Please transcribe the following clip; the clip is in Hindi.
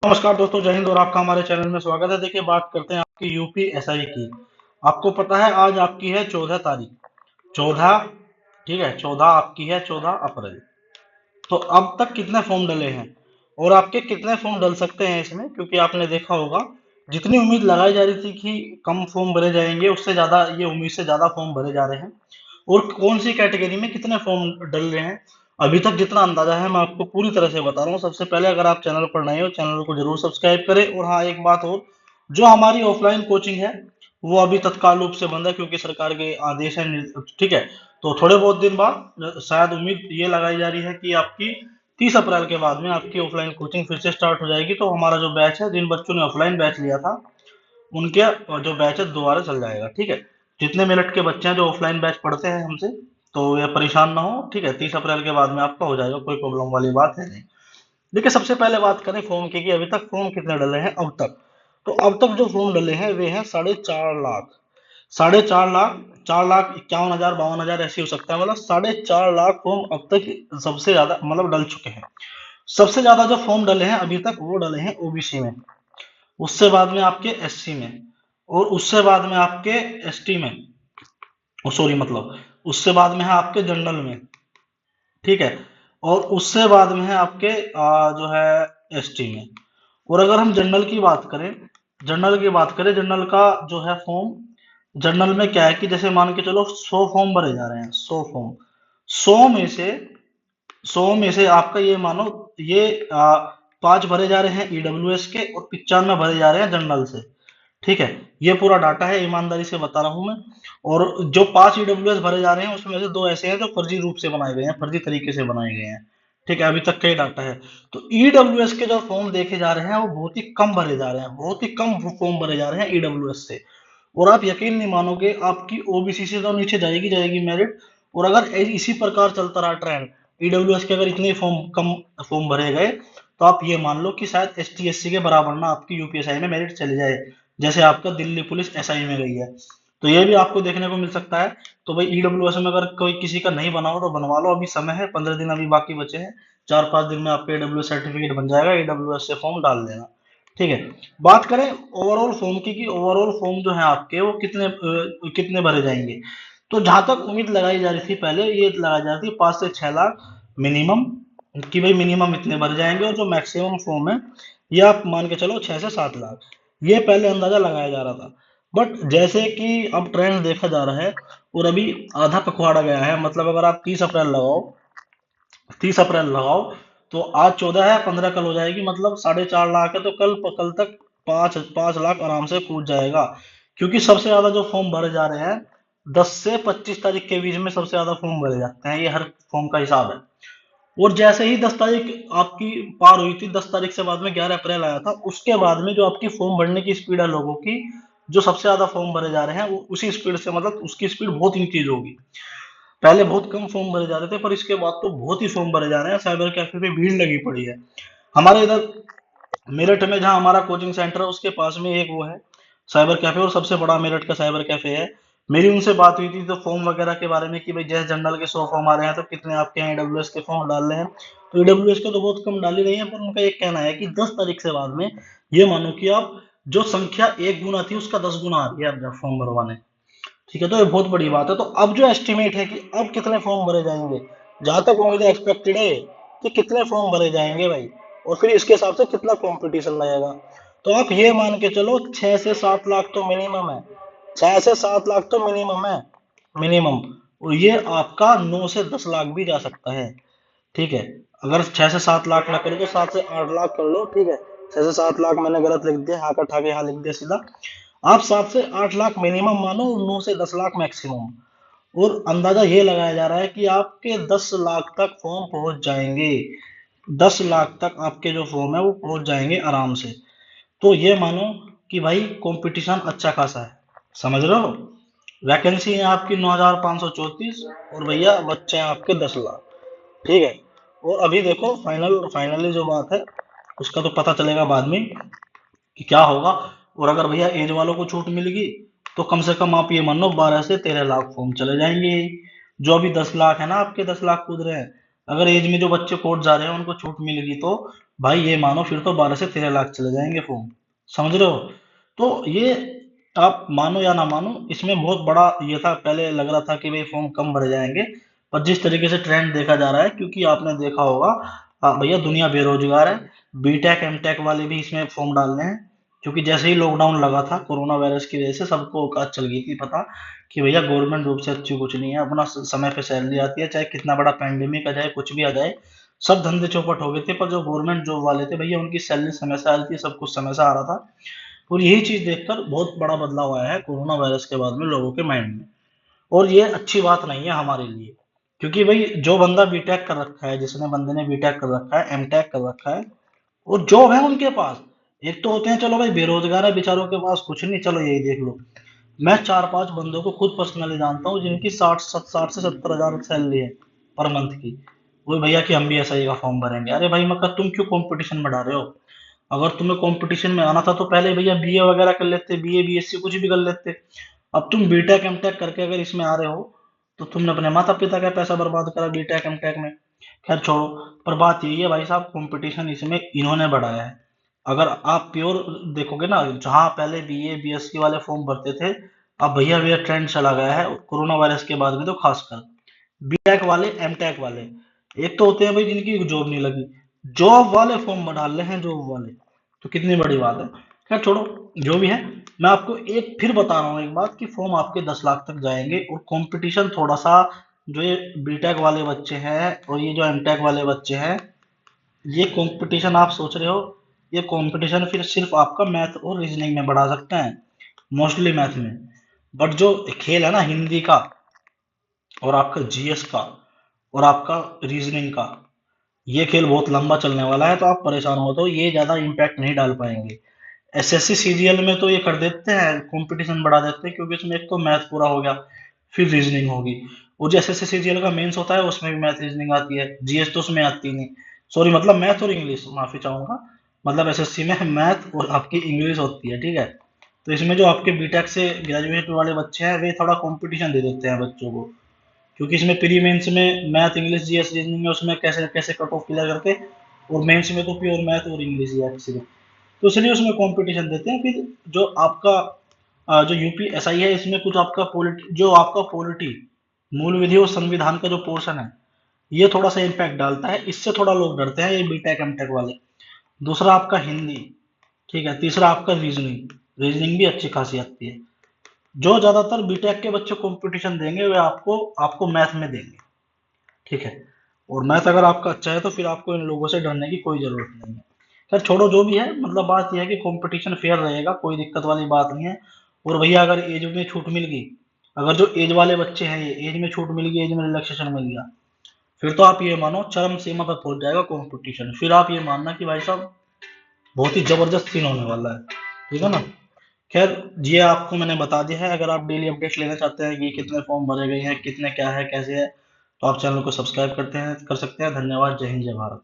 नमस्कार दोस्तों, जय हिंद और आपका हमारे चैनल में स्वागत है। देखिए, बात करते हैं आपकी यूपी एसआई की। आपको पता है आज आपकी है 14 तारीख, 14। ठीक है, 14 आपकी है, 14 अप्रैल। तो अब तक कितने फॉर्म डले हैं और आपके कितने फॉर्म डल सकते हैं इसमें, क्योंकि आपने देखा होगा जितनी उम्मीद लगाई जा रही थी कि कम फॉर्म भरे जाएंगे, उससे ज्यादा ये उम्मीद से ज्यादा फॉर्म भरे जा रहे हैं। और कौन सी कैटेगरी में कितने फॉर्म डल रहे हैं, अभी तक जितना अंदाजा है मैं आपको पूरी तरह से बता रहा हूँ। सबसे पहले, अगर आप चैनल पर नए हो, चैनल को जरूर सब्सक्राइब करें। और हाँ, एक बात और, जो हमारी ऑफलाइन कोचिंग है वो अभी तत्काल रूप से बंद है, क्योंकि सरकार के आदेश है। ठीक है, तो थोड़े बहुत दिन बाद शायद उम्मीद ये लगाई जा रही है कि आपकी 30 अप्रैल के बाद में आपकी ऑफलाइन कोचिंग फिर से स्टार्ट हो जाएगी। तो हमारा जो बैच है, जिन बच्चों ने ऑफलाइन बैच लिया था, उनके जो बैच है दोबारा चल जाएगा। ठीक है, जितने मेरठ के बच्चे हैं जो ऑफलाइन बैच पढ़ते हैं हमसे, तो ये परेशान ना हो। ठीक है, 30 अप्रैल के बाद में आपका हो जाएगा, कोई प्रॉब्लम वाली बात है नहीं। देखिए, सबसे पहले बात करें फॉर्म की कि अभी तक फॉर्म कितने डले हैं अब तक। तो अब तक जो फॉर्म डले हैं वे हैं 4.5 लाख। 4.5 लाख, 4,51,000, 52,000 ऐसे हो सकता है, मतलब 4.5 लाख फॉर्म अब तक सबसे ज्यादा मतलब डल चुके हैं। सबसे ज्यादा जो फॉर्म डले हैं अभी तक वो डले हैं ओबीसी में, उससे बाद में आपके एससी में, और उससे बाद में आपके एसटी में, सॉरी मतलब उससे बाद में है आपके जनरल में। ठीक है, और उससे बाद में है आपके जो है एसटी में। और अगर हम जनरल की बात करें, जनरल का जो है फॉर्म, जनरल में क्या है कि जैसे मान के चलो 100 फॉर्म भरे जा रहे हैं, 100 फॉर्म। 100 में से 100 में से आपका ये मानो, ये 5 भरे जा रहे हैं ईडब्ल्यूएस के और 95 भरे जा रहे हैं जनरल से। ठीक है, ये पूरा डाटा है, ईमानदारी से बता रहा हूं मैं। और जो 5 ईडब्ल्यूएस भरे जा रहे हैं उसमें से 2 ऐसे हैं जो फर्जी रूप से बनाए गए हैं, फर्जी तरीके से बनाए गए हैं। ठीक है, अभी तक का ही डाटा है। तो ईडब्ल्यूएस के जो फॉर्म देखे जा रहे हैं वो बहुत ही कम भरे जा रहे हैं, बहुत ही कम फॉर्म भरे जा रहे हैं ईडब्ल्यूएस से। और आप यकीन नहीं मानोगे, आपकी ओबीसी से तो नीचे जाएगी जाएगी मेरिट। और अगर इसी प्रकार चलता रहा ट्रेंड, ईडब्ल्यूएस के अगर इतने फॉर्म कम फॉर्म भरे गए, तो आप ये मान लो कि शायद एसटी एससी के बराबर ना आपकी यूपीएसआई में मेरिट चली जाए, जैसे आपका दिल्ली पुलिस एसआई में गई है। तो ये भी आपको देखने को मिल सकता है। तो भाई, ईडब्ल्यूएस में अगर कोई किसी का नहीं बना हो तो बनवा लो, अभी समय है, 15 दिन अभी बाकी बचे हैं। 4-5 दिन में आपका ईडब्ल्यूएस सर्टिफिकेट बन जाएगा, ईडब्ल्यूएस से फॉर्म डाल देना। ठीक है, बात करें ओवरऑल फॉर्म की कि ओवरऑल फॉर्म जो है आपके वो कितने भरे जाएंगे। तो जहां तक उम्मीद लगाई जा रही थी पहले, ये लगाई जा रही थी 5 से 6 लाख मिनिमम, कि भाई मिनिमम इतने भर जाएंगे। और जो मैक्सिमम फॉर्म है, ये आप मान के चलो 6 से 7 लाख, ये पहले अंदाजा लगाया जा रहा था। बट जैसे कि अब ट्रेंड देखा जा रहा है, और अभी आधा पखवाड़ा गया है, मतलब अगर आप 30 अप्रैल लगाओ, तो आज 14 है, 15 कल हो जाएगी, मतलब 4.5 लाख है। तो कल तक 5 5 लाख आराम से कूद जाएगा। क्योंकि सबसे ज्यादा जो फॉर्म भरे जा रहे हैं, 10 से 25 तारीख के बीच में सबसे ज्यादा फॉर्म भरे जाते हैं, ये हर फॉर्म का हिसाब है। और जैसे ही 10 तारीख आपकी पार हुई थी, 10 तारीख से बाद में 11 अप्रैल आया था, उसके बाद में जो आपकी फॉर्म भरने की स्पीड है लोगों की, जो सबसे ज्यादा फॉर्म भरे जा रहे हैं, वो उसी स्पीड से, मतलब उसकी स्पीड बहुत इंक्रीज होगी। पहले बहुत कम फॉर्म भरे जा रहे थे, पर इसके बाद तो बहुत ही फॉर्म भरे जा रहे हैं, साइबर कैफे पे भीड़ लगी पड़ी है। हमारे इधर मेरठ में जहाँ हमारा कोचिंग सेंटर है, उसके पास में एक वो है साइबर कैफे, और सबसे बड़ा मेरठ का साइबर कैफे है। मेरी उनसे बात हुई थी तो फॉर्म वगैरह के बारे में कि भाई जैसे जनरल के 100 फॉर्म आ रहे हैं, तो कितने आपके यहाँ ईडब्ल्यूएस के फॉर्म डाल रहे हैं। तो ईडब्ल्यूएस के तो बहुत कम डाल ही रही है, पर उनका एक कहना है कि 10 तारीख से बाद में ये मानो कि आप जो संख्या 1 गुना थी उसका 10 गुना आ रही है अब फॉर्म भरवाने। ठीक है, तो ये बहुत बड़ी बात है। तो अब जो एस्टिमेट है कि अब कितने फॉर्म भरे जाएंगे, जहां तक उम्मीद एक्सपेक्टेड है कि कितने फॉर्म भरे जाएंगे भाई, और फिर इसके हिसाब से कितना कंपटीशन लगेगा। तो आप ये मान के चलो 6 से 7 लाख तो मिनिमम है, 6 से 7 लाख तो मिनिमम है, मिनिमम। और ये आपका 9 से 10 लाख भी जा सकता है। ठीक है, अगर 6 से 7 लाख ना करो तो 7 से 8 लाख कर लो। ठीक है, 6 से 7 लाख मैंने गलत लिख दिया, हाँ कटा के यहाँ लिख दिया सीधा। आप 7 से 8 लाख मिनिमम मानो, 9 से 10 लाख मैक्सिमम। और अंदाजा ये लगाया जा रहा है कि आपके 10 लाख तक फॉर्म पहुंच जाएंगे, 10 लाख तक आपके जो फॉर्म है वो पहुंच जाएंगे आराम से। तो ये मानो कि भाई कंपटीशन अच्छा खासा है, समझ रहे हो। वैकेंसी है आपकी 9,534, और भैया बच्चे हैं आपके 10 लाख। ठीक है, और अभी देखो फाइनली जो बात है उसका तो पता चलेगा बाद में कि क्या होगा। और अगर भैया एज वालों को छूट मिल गई, तो कम से कम आप ये मान लो 12 से 13 लाख फॉर्म चले जाएंगे। जो अभी 10 लाख है ना, आपके 10 लाख कूद रहे हैं, अगर एज में जो बच्चे कोर्ट जा रहे हैं उनको छूट मिल गई, तो भाई ये मानो फिर तो 12 से 13 लाख चले जाएंगे फॉर्म, समझ रहे हो। तो ये आप मानो या ना मानो, इसमें बहुत बड़ा ये था, पहले लग रहा था कि भाई फॉर्म कम भरे जाएंगे, पर जिस तरीके से ट्रेंड देखा जा रहा है, क्योंकि आपने देखा होगा भैया दुनिया बेरोजगार है, बीटेक एमटेक वाले भी इसमें फॉर्म डाल रहे हैं, क्योंकि जैसे ही लॉकडाउन लगा था कोरोना वायरस की वजह से सबको औकात चल गई थी पता कि भैया गवर्नमेंट जॉब से अच्छी कुछ नहीं है, अपना समय पे सैलरी आती है, चाहे कितना बड़ा पैंडेमिक आ जाए कुछ भी आ जाए, सब धंधे चौपट हो गए थे, पर जो गवर्नमेंट जॉब वाले थे भैया उनकी सैलरी समय से आ रही थी, सब कुछ समय से आ रहा था। और यही चीज देखकर बहुत बड़ा बदलाव आया है कोरोना वायरस के बाद में लोगों के माइंड में, और ये अच्छी बात नहीं है हमारे लिए, क्योंकि भाई जो बंदा बीटेक कर रखा है, जिसने बंदे ने बीटेक कर रखा है, एमटेक कर रखा है, और जॉब है उनके पास, एक तो होते हैं चलो भाई बेरोजगार है बेचारों के पास कुछ नहीं, चलो यही देख लो, मैं 4-5 बंदों को खुद पर्सनली जानता हूँ जिनकी 60 से 70 हजार सैलरी है पर मंथ की, वो भैया कि हम भी एसआई का फॉर्म भरेंगे। अरे भाई मगर तुम क्यों कंपटीशन बढ़ा रहे हो? अगर तुम्हें कंपटीशन में आना था तो पहले भैया बीए वगैरह कर लेते, बीए बीएससी कुछ भी कर लेते। अब तुम बीटेक एमटेक करके अगर इसमें आ रहे हो, तो तुमने अपने माता पिता का पैसा बर्बाद करा बीटेक एमटेक में। खैर छोड़ो, पर बात यही है भाई साहब, कंपटीशन इसमें इन्होंने बढ़ाया है। अगर आप प्योर देखोगे ना, जहाँ पहले बीए बीएससी वाले फॉर्म भरते थे, अब भैया भैया ट्रेंड चला गया है कोरोना वायरस के बाद में, तो खासकर बीटेक वाले एमटेक वाले, एक तो होते हैं भाई जिनकी जॉब नहीं लगी, जॉब वाले फॉर्म डाल रहे हैं, जॉब वाले, तो कितनी बड़ी बात है। खैर छोड़ो, जो भी है, मैं आपको एक फिर बता रहा हूँ एक बात कि फॉर्म आपके 10 लाख तक जाएंगे, और कंपटीशन थोड़ा सा, जो ये बीटेक वाले बच्चे हैं और ये जो एमटेक वाले बच्चे हैं, ये कंपटीशन आप सोच रहे हो, ये कंपटीशन फिर सिर्फ आपका मैथ और रीजनिंग में बढ़ा सकते हैं, मोस्टली मैथ में, बट जो खेल है ना हिंदी का, और आपका जीएस का, और आपका रीजनिंग का, ये खेल बहुत लंबा चलने वाला है, तो आप परेशान हो तो ये ज्यादा इम्पैक्ट नहीं डाल पाएंगे। एसएससी सीजीएल में तो ये कर देते हैं, कंपटीशन बढ़ा देते हैं, क्योंकि उसमें एक तो मैथ पूरा हो गया, फिर रीजनिंग होगी, और जो एसएससी सीजीएल का मेंस होता है उसमें भी मैथ रीजनिंग आती है, जीएस तो उसमें आती नहीं, सॉरी मतलब मैथ और इंग्लिश, माफी चाहूंगा, मतलब एसएससी में मैथ और आपकी इंग्लिश होती है, ठीक है। तो इसमें जो आपके बीटेक से ग्रेजुएट वाले बच्चे हैं, वे थोड़ा कंपटीशन दे देते हैं बच्चों को, क्योंकि इसमें प्री मेंस में मैथ इंग्लिश जीएस रीजनिंग है, उसमें कैसे कैसे कट ऑफ क्लियर करके, और मेंस में तो प्योर मैथ और इंग्लिश ही है सिर्फ, तो इसलिए उसमें कंपटीशन देते हैं। फिर जो आपका जो यूपीएसआई है, इसमें कुछ आपका पॉलिटी, जो आपका पॉलिटी मूल विधि और संविधान का जो पोर्शन है, ये थोड़ा सा इम्पैक्ट डालता है, इससे थोड़ा लोग डरते हैं ये बीटेक एमटेक वाले। दूसरा आपका हिंदी, ठीक है। तीसरा आपका रीजनिंग, रीजनिंग भी अच्छी खासी आती है। जो ज्यादातर बीटेक के बच्चे कंपटीशन देंगे वे आपको आपको मैथ में देंगे, ठीक है। और मैथ अगर आपका अच्छा है तो फिर आपको इन लोगों से डरने की कोई जरूरत नहीं है। खैर छोड़ो, जो भी है, मतलब बात यह है कि कंपटीशन फेयर रहेगा, कोई दिक्कत वाली बात नहीं है। और भैया अगर एज में छूट मिल गई, अगर जो एज वाले बच्चे हैं ये एज में छूट मिल गई, एज में रिलैक्सेशन मिल गया, फिर तो आप ये मानो चरम सीमा पर पहुंच जाएगा कंपटीशन, फिर आप ये मानना कि भाई साहब बहुत ही जबरदस्त सीन होने वाला है, ठीक है ना। खैर ये आपको मैंने बता दिया है, अगर आप डेली अपडेट्स लेना चाहते हैं कि कितने फॉर्म भरे गए हैं, कितने क्या है कैसे है, तो आप चैनल को सब्सक्राइब करते हैं कर सकते हैं। धन्यवाद, जय हिंद जय भारत।